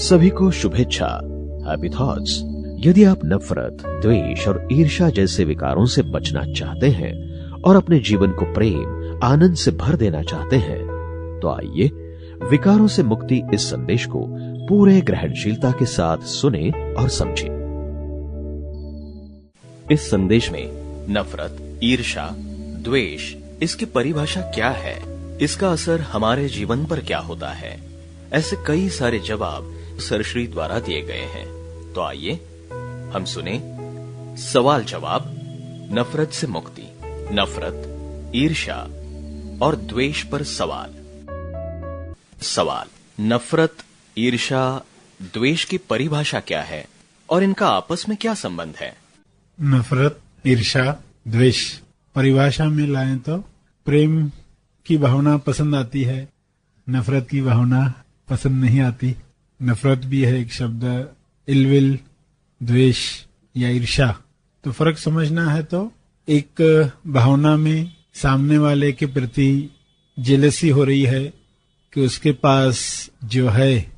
सभी को शुभेच्छा, हैप्पी थॉट्स। यदि आप नफरत, द्वेष और ईर्ष्या जैसे विकारों से बचना चाहते हैं और अपने जीवन को प्रेम, आनंद से भर देना चाहते हैं, तो आइए विकारों से मुक्ति इस संदेश को पूरे ग्रहणशीलता के साथ सुने और समझें। इस संदेश में नफरत, ईर्ष्या, द्वेष, इसकी परिभाषा क्या है, इसका असर हमारे जीवन पर क्या होता है, ऐसे कई सारे जवाब सरश्री द्वारा दिए गए हैं। तो आइए हम सुने सवाल जवाब, नफरत से मुक्ति, नफरत, ईर्ष्या और द्वेष पर सवाल। सवाल, नफरत, ईर्ष्या, द्वेष की परिभाषा क्या है और इनका आपस में क्या संबंध है? नफरत, ईर्ष्या, द्वेष परिभाषा में लाएं तो प्रेम की भावना पसंद आती है, नफरत की भावना पसंद नहीं आती। नफरत भी है एक शब्द, इलविल, द्वेष या ईर्ष्या। तो फर्क समझना है तो एक भावना में सामने वाले के प्रति जेलसी हो रही है कि उसके पास जो है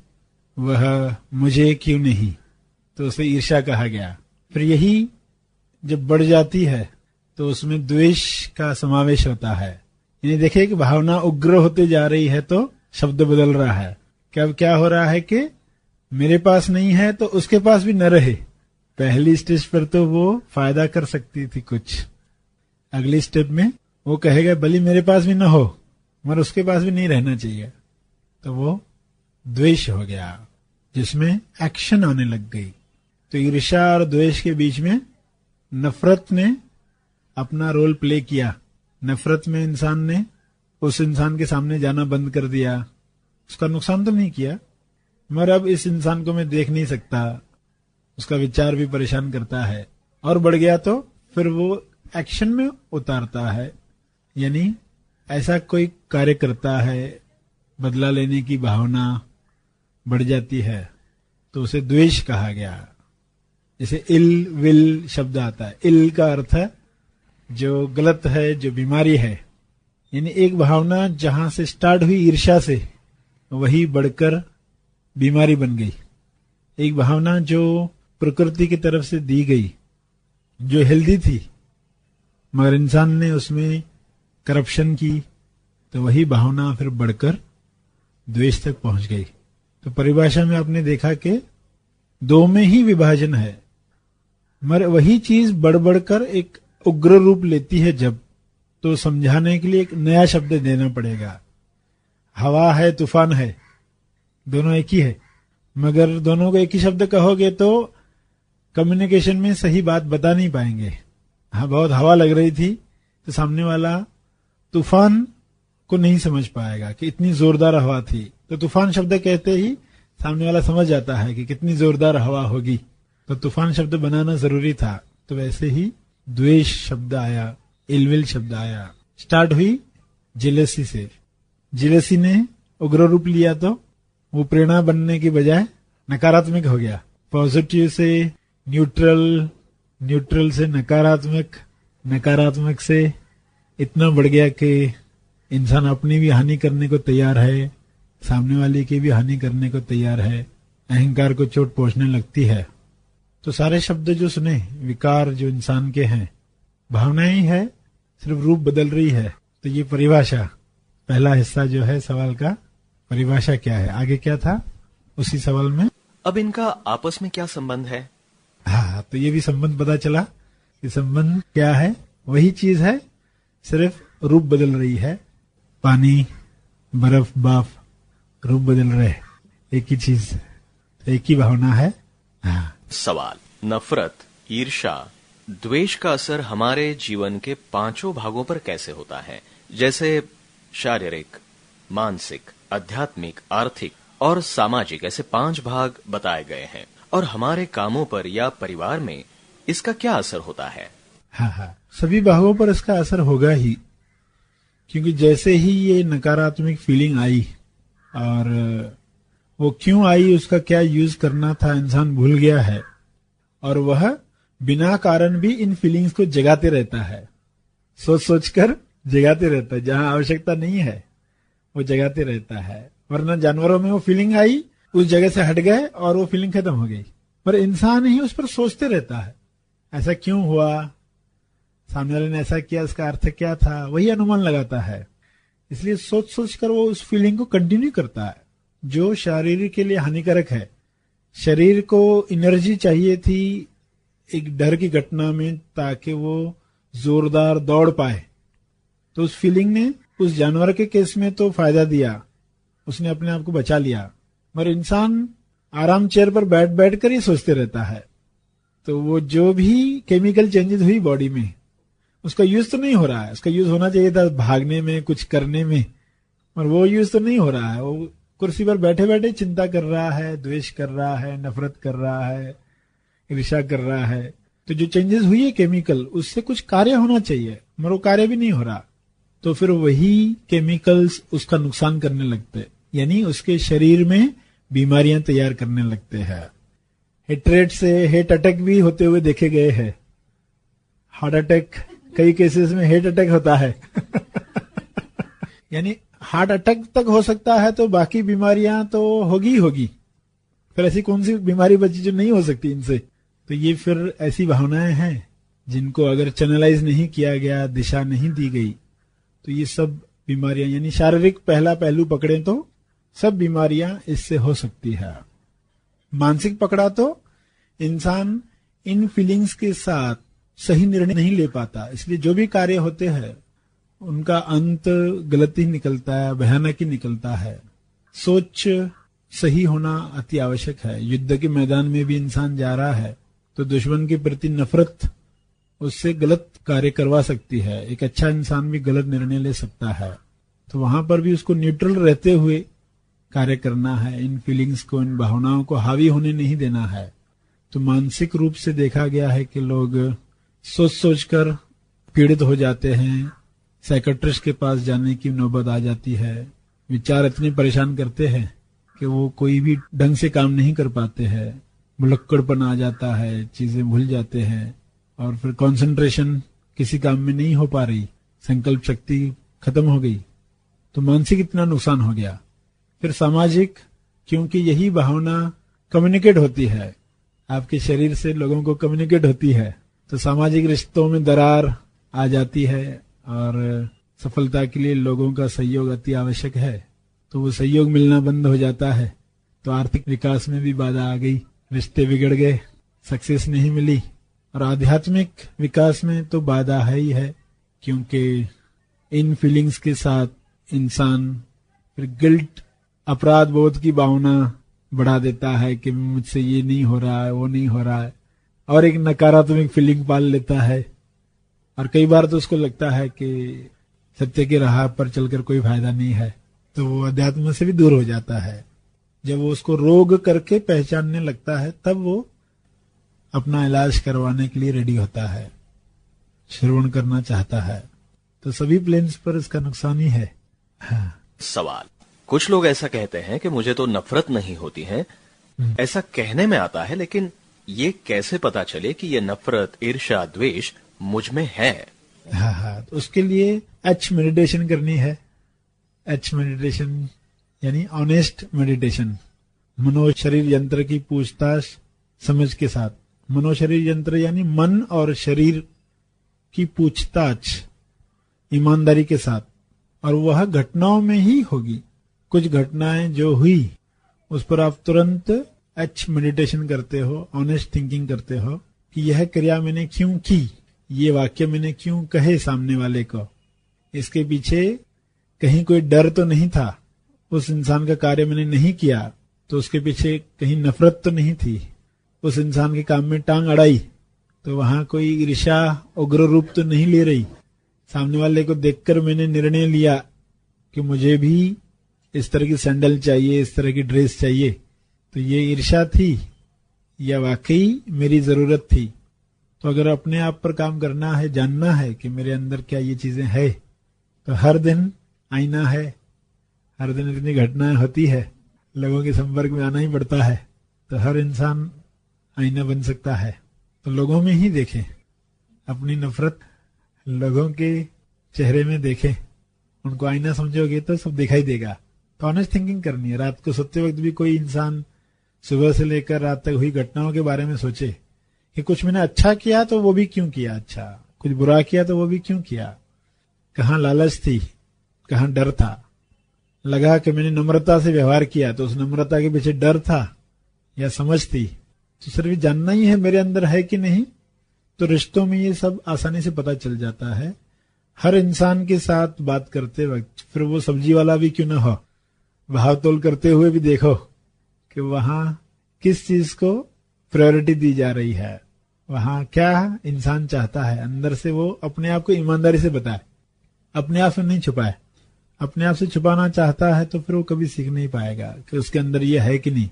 वह मुझे क्यों नहीं, तो उसे ईर्ष्या कहा गया। फिर यही जब बढ़ जाती है तो उसमें द्वेष का समावेश होता है। यानी देखिए कि भावना उग्र होते जा रही है तो शब्द बदल रहा है। क्या हो रहा है कि मेरे पास नहीं है तो उसके पास भी न रहे। पहली स्टेज पर तो वो फायदा कर सकती थी कुछ, अगली स्टेप में वो कहेगा भले मेरे पास भी न हो मगर उसके पास भी नहीं रहना चाहिए, तो वो द्वेष हो गया जिसमें एक्शन आने लग गई। तो ईर्ष्या और द्वेष के बीच में नफरत ने अपना रोल प्ले किया। नफरत में इंसान ने उस इंसान के सामने जाना बंद कर दिया। उसका नुकसान तो नहीं किया मगर अब इस इंसान को मैं देख नहीं सकता, उसका विचार भी परेशान करता है। और बढ़ गया तो फिर वो एक्शन में उतारता है, यानी ऐसा कोई कार्य करता है, बदला लेने की भावना बढ़ जाती है तो उसे द्वेष कहा गया। जैसे इल विल शब्द आता है, इल का अर्थ है जो गलत है, जो बीमारी है। यानी एक भावना जहां से स्टार्ट हुई ईर्ष्या से, वही बढ़कर बीमारी बन गई। एक भावना जो प्रकृति की तरफ से दी गई, जो हेल्दी थी, मगर इंसान ने उसमें करप्शन की, तो वही भावना फिर बढ़कर द्वेष तक पहुंच गई। तो परिभाषा में आपने देखा कि दो में ही विभाजन है, मगर वही चीज बढ़ बढ़कर एक उग्र रूप लेती है जब, तो समझाने के लिए एक नया शब्द देना पड़ेगा। हवा है, तूफान है, दोनों एक ही है, मगर दोनों को एक ही शब्द कहोगे तो कम्युनिकेशन में सही बात बता नहीं पाएंगे। हाँ, बहुत हवा लग रही थी तो सामने वाला तूफान को नहीं समझ पाएगा कि इतनी जोरदार हवा थी, तो तूफान शब्द कहते ही सामने वाला समझ जाता है कि कितनी जोरदार हवा होगी, तो तूफान शब्द बनाना जरूरी था। तो वैसे ही द्वेष शब्द आया, इलविल शब्द आया, स्टार्ट हुई जेलसी से। जेलसी ने उग्र रूप लिया तो वो प्रेरणा बनने की बजाय नकारात्मक हो गया। पॉजिटिव से न्यूट्रल, न्यूट्रल से नकारात्मक, नकारात्मक से इतना बढ़ गया कि इंसान अपनी भी हानि करने को तैयार है, सामने वाले की भी हानि करने को तैयार है, अहंकार को चोट पहुंचने लगती है। तो सारे शब्द जो सुने, विकार जो इंसान के हैं, भावनाएं ही है, सिर्फ रूप बदल रही है। तो ये परिभाषा, पहला हिस्सा जो है सवाल का, परिभाषा क्या है, आगे क्या था उसी सवाल में। अब इनका आपस में क्या संबंध है? हाँ, तो ये भी संबंध पता चला कि संबंध क्या है, वही चीज है, सिर्फ रूप बदल रही है। पानी, बर्फ, बाफ, रूप बदल रहे, एक ही चीज, एक ही भावना है। हाँ। सवाल, नफरत, ईर्ष्या, द्वेष का असर हमारे जीवन के पांचों भागों पर कैसे होता है? जैसे शारीरिक, मानसिक, आध्यात्मिक, आर्थिक और सामाजिक, ऐसे 5 भाग बताए गए हैं। और हमारे कामों पर या परिवार में इसका क्या असर होता है? हाँ, सभी भागों पर इसका असर होगा ही, क्योंकि जैसे ही ये नकारात्मक फीलिंग आई और वो क्यों आई, उसका क्या यूज करना था, इंसान भूल गया है और वह बिना कारण भी इन फीलिंग्स को जगाते रहता है, सोच सोचकर जगाते रहता है, जहां आवश्यकता नहीं है वो जगाते रहता है। वरना जानवरों में वो फीलिंग आई उस जगह से हट गए और वो फीलिंग खत्म हो गई। पर इंसान ही उस पर सोचते रहता है, ऐसा क्यों हुआ, सामने वाले ने ऐसा किया, इसका अर्थ क्या था, वही अनुमान लगाता है। इसलिए सोच सोच कर वो उस फीलिंग को कंटिन्यू करता है, जो शरीर के लिए हानिकारक है। शरीर को एनर्जी चाहिए थी एक डर की घटना में, ताकि वो जोरदार दौड़ पाए। तो उस फीलिंग ने उस जानवर के केस में तो फायदा दिया, उसने अपने आप को बचा लिया। मगर इंसान आराम चेयर पर बैठ बैठ कर ही सोचते रहता है, तो वो जो भी केमिकल चेंजेस हुई बॉडी में, उसका यूज तो नहीं हो रहा है। उसका यूज होना चाहिए था भागने में, कुछ करने में, और वो यूज तो नहीं हो रहा है। वो कुर्सी पर बैठे बैठे चिंता कर रहा है, द्वेष कर रहा है, नफरत कर रहा है, ईर्ष्या कर रहा है। तो जो चेंजेस हुई है केमिकल, उससे कुछ कार्य होना चाहिए, मगर वो कार्य भी नहीं हो रहा। तो फिर वही केमिकल्स उसका नुकसान करने लगते, यानी उसके शरीर में बीमारियां तैयार करने लगते हैं। हेट्रेट से हेट अटैक भी होते हुए देखे गए हैं। हार्ट अटैक, कई केसेस में हेट अटैक होता है यानी हार्ट अटैक तक हो सकता है, तो बाकी बीमारियां तो होगी होगी। फिर ऐसी कौन सी बीमारी बची जो नहीं हो सकती इनसे? तो ये फिर ऐसी भावनाएं हैं जिनको अगर चैनलाइज नहीं किया गया, दिशा नहीं दी गई, तो ये सब बीमारियां, यानी शारीरिक पहला पहलू पकड़े तो सब बीमारियां इससे हो सकती है। मानसिक पकड़ा तो इंसान इन फीलिंग्स के साथ सही निर्णय नहीं ले पाता, इसलिए जो भी कार्य होते हैं उनका अंत गलत ही निकलता है, भयानक ही निकलता है। सोच सही होना अति आवश्यक है। युद्ध के मैदान में भी इंसान जा रहा है तो दुश्मन के प्रति नफरत उससे गलत कार्य करवा सकती है। एक अच्छा इंसान भी गलत निर्णय ले सकता है, तो वहां पर भी उसको न्यूट्रल रहते हुए कार्य करना है। इन फीलिंग्स को, इन भावनाओं को हावी होने नहीं देना है। तो मानसिक रूप से देखा गया है कि लोग सोच सोच कर पीड़ित हो जाते हैं, साइकेट्रिस्ट के पास जाने की नौबत आ जाती है। विचार इतने परेशान करते हैं कि वो कोई भी ढंग से काम नहीं कर पाते हैं, भुलक्कड़पन आ जाता है, चीजें भूल जाते हैं, और फिर कंसंट्रेशन किसी काम में नहीं हो पा रही, संकल्प शक्ति खत्म हो गई। तो मानसिक इतना नुकसान हो गया। फिर सामाजिक, क्योंकि यही भावना कम्युनिकेट होती है, आपके शरीर से लोगों को कम्युनिकेट होती है, तो सामाजिक रिश्तों में दरार आ जाती है, और सफलता के लिए लोगों का सहयोग अति आवश्यक है। तो वो सहयोग मिलना बंद हो जाता है, तो आर्थिक विकास में भी बाधा आ गई, रिश्ते बिगड़ गए, सक्सेस नहीं मिली। और आध्यात्मिक विकास में तो बाधा है ही है, क्योंकि इन फीलिंग्स के साथ इंसान फिर गिल्ट, अपराध बोध की भावना बढ़ा देता है कि मुझसे ये नहीं हो रहा है, वो नहीं हो रहा है, और एक नकारात्मक फीलिंग पाल लेता है। और कई बार तो उसको लगता है कि सत्य की राह पर चलकर कोई फायदा नहीं है, तो वो अध्यात्म से भी दूर हो जाता है। जब वो उसको रोग करके पहचानने लगता है, तब वो अपना इलाज करवाने के लिए रेडी होता है, श्रवण करना चाहता है। तो सभी प्लेन्स पर इसका नुकसान ही है। हाँ। सवाल, कुछ लोग ऐसा कहते हैं कि मुझे तो नफरत नहीं होती है, ऐसा कहने में आता है, लेकिन ये कैसे पता चले कि ये नफरत, ईर्ष्या, द्वेष मुझ में है? हाँ, तो उसके लिए एच मेडिटेशन करनी है। एच मेडिटेशन यानी ऑनेस्ट मेडिटेशन, मनोशरीर यंत्र की पूछताछ समझ के साथ। मनोशरीर यंत्र यानी मन और शरीर की पूछताछ ईमानदारी के साथ, और वह घटनाओं में ही होगी। कुछ घटनाएं जो हुई उस पर आप तुरंत एच मेडिटेशन करते हो, ऑनेस्ट थिंकिंग करते हो कि यह क्रिया मैंने क्यों की, ये वाक्य मैंने क्यों कहे सामने वाले को, इसके पीछे कहीं कोई डर तो नहीं था, उस इंसान का कार्य मैंने नहीं किया तो उसके पीछे कहीं नफरत तो नहीं थी, उस इंसान के काम में टांग अड़ाई तो वहां कोई ईर्ष्या उग्र रूप तो नहीं ले रही, सामने वाले को देखकर मैंने निर्णय लिया कि मुझे भी इस तरह की सैंडल चाहिए, इस तरह की ड्रेस चाहिए, तो ये ईर्ष्या थी या वाकई मेरी जरूरत थी। तो अगर अपने आप पर काम करना है, जानना है कि मेरे अंदर क्या ये चीजें है, तो हर दिन आईना है, हर दिन इतनी घटनाएं होती है, लोगों के संपर्क में आना ही पड़ता है, तो हर इंसान आईना बन सकता है। तो लोगों में ही देखें, अपनी नफरत लोगों के चेहरे में देखें, उनको आईना समझोगे तो सब दिखाई देगा। तो ऑनेस्ट थिंकिंग करनी है। रात को सोते वक्त भी कोई इंसान सुबह से लेकर रात तक हुई घटनाओं के बारे में सोचे कि कुछ मैंने अच्छा किया तो वो भी क्यों किया अच्छा, कुछ बुरा किया तो वो भी क्यों किया, कहाँ लालच थी, कहाँ डर था, लगा कि मैंने नम्रता से व्यवहार किया तो उस नम्रता के पीछे डर था या समझ थी, तो सिर्फ जानना ही है मेरे अंदर है कि नहीं। तो रिश्तों में ये सब आसानी से पता चल जाता है। हर इंसान के साथ बात करते वक्त, फिर वो सब्जी वाला भी क्यों न हो, भाव तोल करते हुए भी देखो कि वहां किस चीज को प्रायोरिटी दी जा रही है, वहां क्या इंसान चाहता है, अंदर से वो अपने आप को ईमानदारी से बताए, अपने आप से नहीं छुपाए। अपने आप से छुपाना चाहता है तो फिर वो कभी सीख नहीं पाएगा कि उसके अंदर ये है कि नहीं।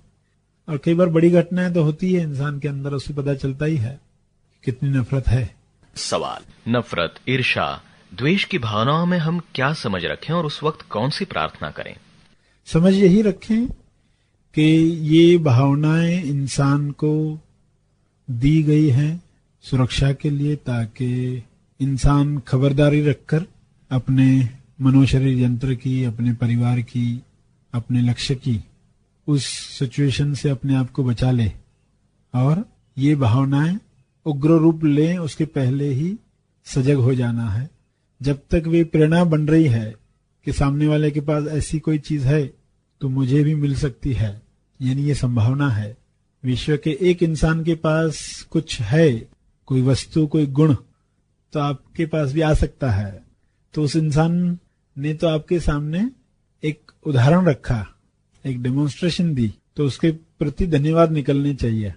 और कई बार बड़ी घटनाएं तो होती है इंसान के अंदर, उससे पता चलता ही है कितनी नफरत है। सवाल, नफरत, ईर्ष्या, द्वेष की भावनाओं में हम क्या समझ रखें और उस वक्त कौन सी प्रार्थना करें? समझ यही रखें कि ये भावनाएं इंसान को दी गई हैं सुरक्षा के लिए, ताकि इंसान खबरदारी रखकर अपने मनोशरीर यंत्र की, अपने परिवार की, अपने लक्ष्य की, उस सिचुएशन से अपने आप को बचा ले। और ये भावनाएं उग्र रूप लें उसके पहले ही सजग हो जाना है। जब तक वे प्रेरणा बन रही है कि सामने वाले के पास ऐसी कोई चीज है तो मुझे भी मिल सकती है, यानी ये संभावना है। विश्व के एक इंसान के पास कुछ है, कोई वस्तु, कोई गुण, तो आपके पास भी आ सकता है। तो उस इंसान ने तो आपके सामने एक उदाहरण रखा, एक डेमोन्स्ट्रेशन दी, तो उसके प्रति धन्यवाद निकलने चाहिए,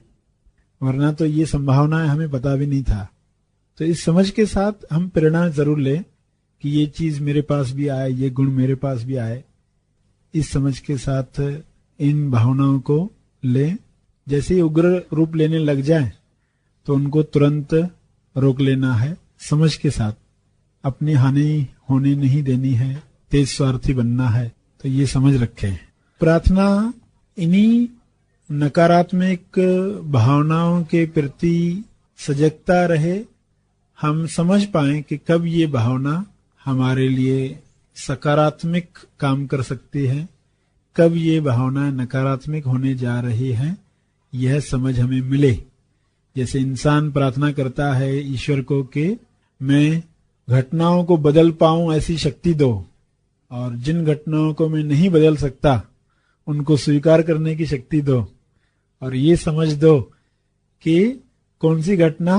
वरना तो ये संभावना हमें पता भी नहीं था। तो इस समझ के साथ हम प्रेरणा जरूर लें कि ये चीज मेरे पास भी आए, ये गुण मेरे पास भी आए। इस समझ के साथ इन भावनाओं को लें। जैसे ही उग्र रूप लेने लग जाए तो उनको तुरंत रोक लेना है, समझ के साथ। अपनी हानि होने नहीं देनी है, तेज स्वार्थी बनना है, तो ये समझ रखें। प्रार्थना इन्हीं नकारात्मक भावनाओं के प्रति सजगता रहे, हम समझ पाएं कि कब ये भावना हमारे लिए सकारात्मक काम कर सकती है, कब ये भावना नकारात्मक होने जा रही है, यह समझ हमें मिले। जैसे इंसान प्रार्थना करता है ईश्वर को कि मैं घटनाओं को बदल पाऊं ऐसी शक्ति दो, और जिन घटनाओं को मैं नहीं बदल सकता उनको स्वीकार करने की शक्ति दो, और ये समझ दो कि कौन सी घटना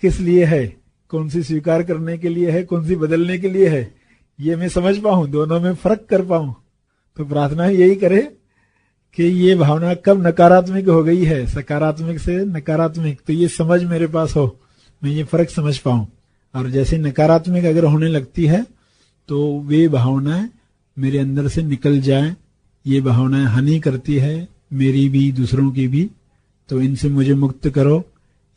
किस लिए है, कौन सी स्वीकार करने के लिए है, कौन सी बदलने के लिए है, ये मैं समझ पाऊं, दोनों में फर्क कर पाऊं। तो प्रार्थना यही करे कि ये भावना कब नकारात्मक हो गई है, सकारात्मक से नकारात्मक, तो ये समझ मेरे पास हो, मैं ये फर्क समझ पाऊं। और जैसे नकारात्मक अगर होने लगती है तो वे भावनाएं मेरे अंदर से निकल जाएं। ये भावनाएं हानि करती है मेरी भी, दूसरों की भी, तो इनसे मुझे मुक्त करो।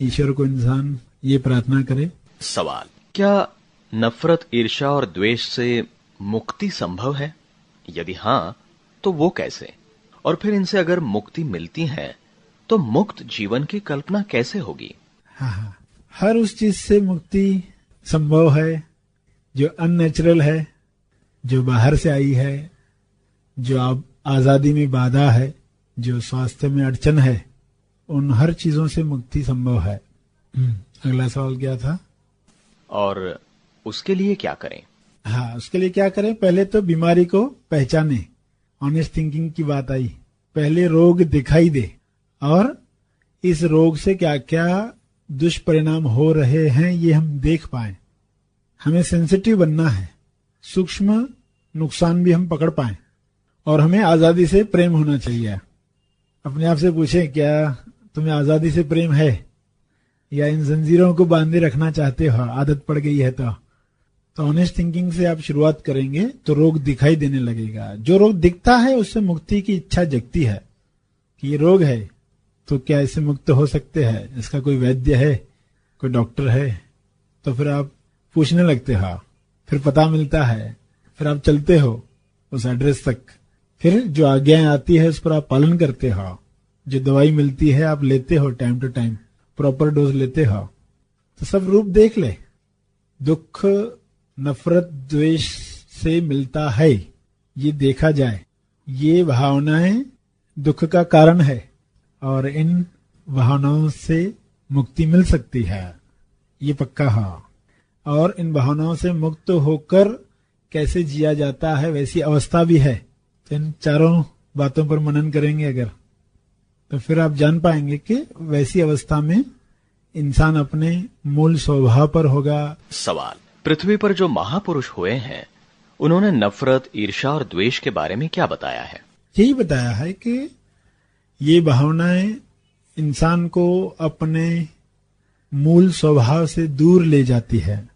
ईश्वर को इंसान ये प्रार्थना करे। सवाल, क्या नफरत, ईर्ष्या और द्वेष से मुक्ति संभव है? यदि हां, तो वो कैसे? और फिर इनसे अगर मुक्ति मिलती है तो मुक्त जीवन की कल्पना कैसे होगी? हाँ, हर उस चीज से मुक्ति संभव है जो अननेचुरल है, जो बाहर से आई है, जो आप आजादी में बाधा है, जो स्वास्थ्य में अड़चन है, उन हर चीजों से मुक्ति संभव है। अगला सवाल क्या था? और उसके लिए क्या करें? हाँ, उसके लिए क्या करें? पहले तो बीमारी को पहचाने। ऑनेस्ट थिंकिंग की बात आई। पहले रोग दिखाई दे और इस रोग से क्या क्या दुष्परिणाम हो रहे हैं ये हम देख पाएं। हमें सेंसिटिव बनना है, सूक्ष्म नुकसान भी हम पकड़ पाएं, और हमें आजादी से प्रेम होना चाहिए। अपने आप से पूछें, क्या तुम्हें आजादी से प्रेम है या इन जंजीरों को बांधे रखना चाहते हो, आदत पड़ गई है? तो ऑनेस्ट थिंकिंग से आप शुरुआत करेंगे तो रोग दिखाई देने लगेगा। जो रोग दिखता है उससे मुक्ति की इच्छा जगती है कि ये रोग है, तो क्या इससे मुक्त हो सकते हैं? इसका कोई वैद्य है, कोई डॉक्टर है? तो फिर आप पूछने लगते हो, फिर पता मिलता है, फिर आप चलते हो उस एड्रेस तक, फिर जो आज्ञाएं आती है उस पर आप पालन करते हो, जो दवाई मिलती है आप लेते हो, time to time proper dose लेते हो। तो सब रूप देख ले। दुख नफरत द्वेष से मिलता है, ये देखा जाए ये भावनाएं दुख का कारण है और इन भावनाओं से मुक्ति मिल सकती है, ये पक्का है। और इन भावनाओं से मुक्त होकर कैसे जिया जाता है वैसी अवस्था भी है। तो इन चारों बातों पर मनन करेंगे अगर, तो फिर आप जान पाएंगे कि वैसी अवस्था में इंसान अपने मूल स्वभाव पर होगा। सवाल, पृथ्वी पर जो महापुरुष हुए हैं उन्होंने नफरत, ईर्ष्या और द्वेष के बारे में क्या बताया है? यही बताया है कि ये भावनाएं इंसान को अपने मूल स्वभाव से दूर ले जाती है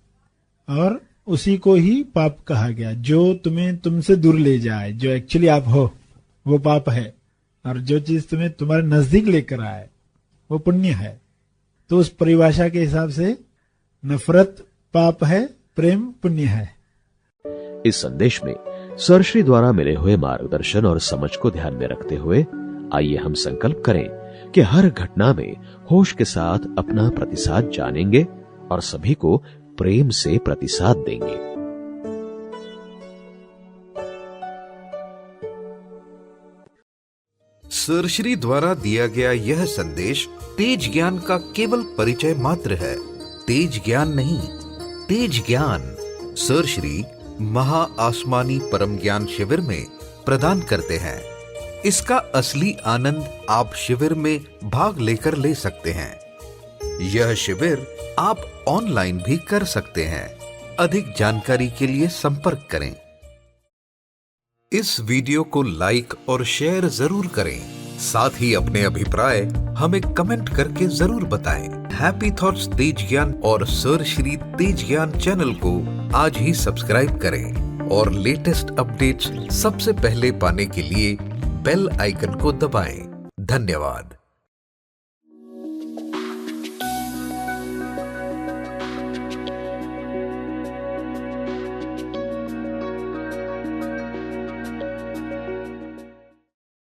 और उसी को ही पाप कहा गया। जो तुम्हें तुमसे दूर ले जाए, जो एक्चुअली आप हो, वो पाप है, और जो चीज तुम्हें तुम्हारे नजदीक लेकर आए वो पुण्य है। तो उस परिभाषा के हिसाब से नफरत पाप है, प्रेम पुण्य है। इस संदेश में सरश्री द्वारा मिले हुए मार्गदर्शन और समझ को ध्यान में रखते हुए आइए हम संकल्प करें कि हर घटना में होश के साथ अपना प्रतिसाद जानेंगे और सभी को प्रेम से प्रतिसाद देंगे। सरश्री द्वारा दिया गया यह संदेश तेज ज्ञान का केवल परिचय मात्र है, तेज ज्ञान नहीं। तेज ज्ञान सरश्री महा आसमानी परम ज्ञान शिविर में प्रदान करते हैं। इसका असली आनंद आप शिविर में भाग लेकर ले सकते हैं। यह शिविर आप ऑनलाइन भी कर सकते हैं। अधिक जानकारी के लिए संपर्क करें। इस वीडियो को लाइक और शेयर जरूर करें। साथ ही अपने अभिप्राय हमें कमेंट करके जरूर बताएं। हैप्पी थॉट्स तेज ज्ञान और सरश्री तेज ज्ञान चैनल को आज ही सब्सक्राइब करें और लेटेस्ट अपडेट्स सबसे पहले पाने के लिए बेल आइकन को दबाएं। धन्यवाद।